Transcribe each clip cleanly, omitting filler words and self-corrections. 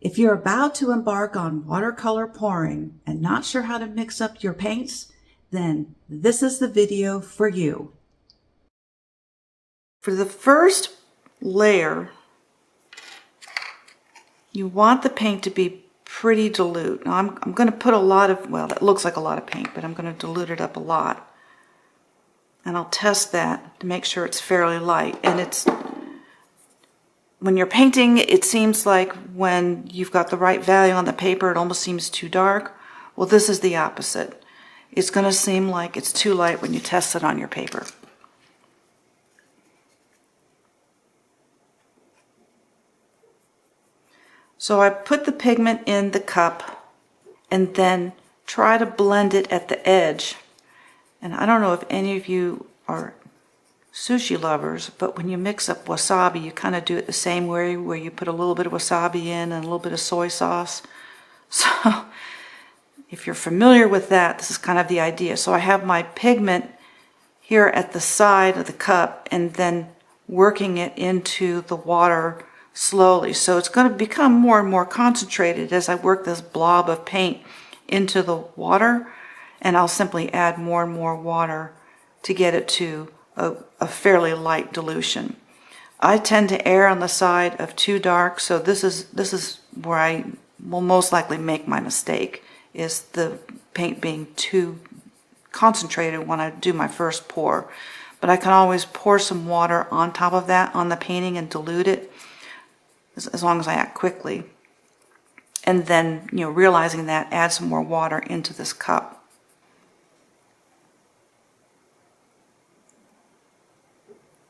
If you're about to embark on watercolor pouring and not sure how to mix up your paints, then this is the video for you. For the first layer, you want the paint to be pretty dilute. Now I'm going to put a lot of, well, that looks like a lot of paint, but I'm going to dilute it up a lot. And I'll test that to make sure it's fairly light. And when you're painting, it seems like when you've got the right value on the paper, it almost seems too dark. Well, this is the opposite. It's going to seem like it's too light when you test it on your paper. So I put the pigment in the cup and then try to blend it at the edge. And I don't know if any of you are sushi lovers, but when you mix up wasabi, you kind of do it the same way, where you put a little bit of wasabi in and a little bit of soy sauce. So if you're familiar with that, this is kind of the idea. So I have my pigment here at the side of the cup and then working it into the water slowly. So it's going to become more and more concentrated as I work this blob of paint into the water, and I'll simply add more and more water to get it to a fairly light dilution. I tend to err on the side of too dark, so this is where I will most likely make my mistake, is the paint being too concentrated when I do my first pour. But I can always pour some water on top of that on the painting and dilute it, as long as I act quickly. And then, realizing that, add some more water into this cup.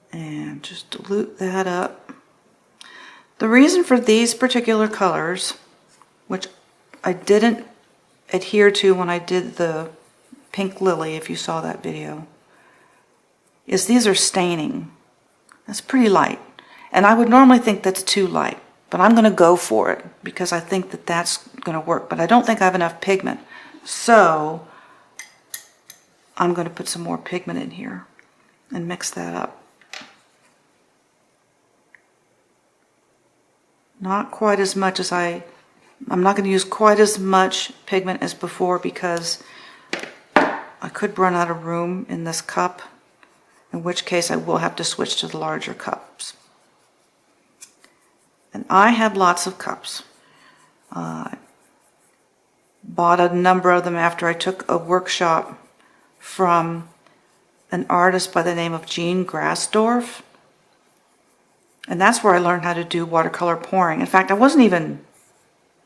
And just dilute that up. The reason for these particular colors, which I didn't adhere to when I did the pink lily, if you saw that video, is these are staining. That's pretty light. And I would normally think that's too light, but I'm going to go for it because I think that that's going to work. But I don't think I have enough pigment. So I'm going to put some more pigment in here and mix that up. Not quite as much as I'm not going to use quite as much pigment as before because I could run out of room in this cup, in which case I will have to switch to the larger cups. And I have lots of cups. Bought a number of them after I took a workshop from an artist by the name of Jean Grassdorf. And that's where I learned how to do watercolor pouring. In fact, I wasn't even,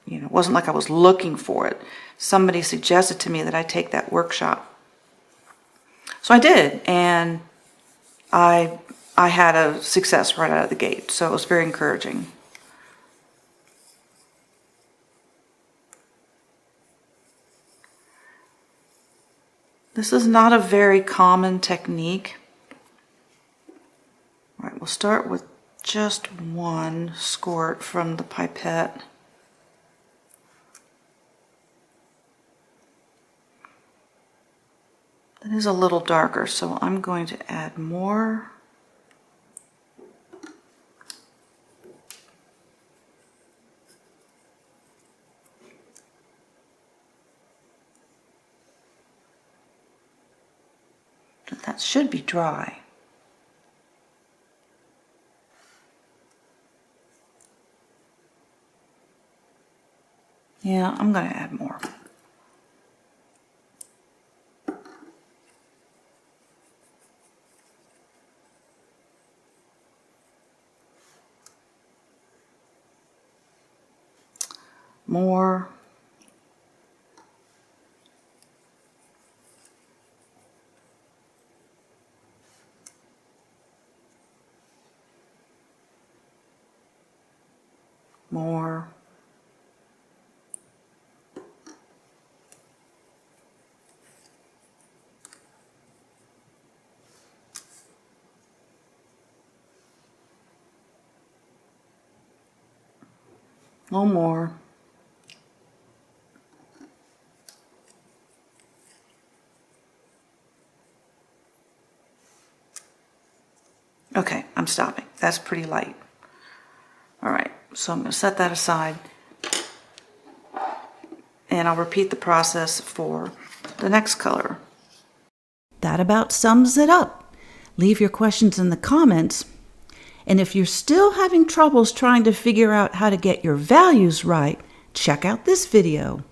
it wasn't like I was looking for it. Somebody suggested to me that I take that workshop. So I did, and I had a success right out of the gate, so it was very encouraging. This is not a very common technique. All right, we'll start with just one squirt from the pipette. That is a little darker, so I'm going to add more. That should be dry. Yeah, I'm going to add more. More. More. No more. Okay, I'm stopping. That's pretty light. All right, so I'm going to set that aside. and I'll repeat the process for the next color. That about sums it up. Leave your questions in the comments. And if you're still having troubles trying to figure out how to get your values right, check out this video.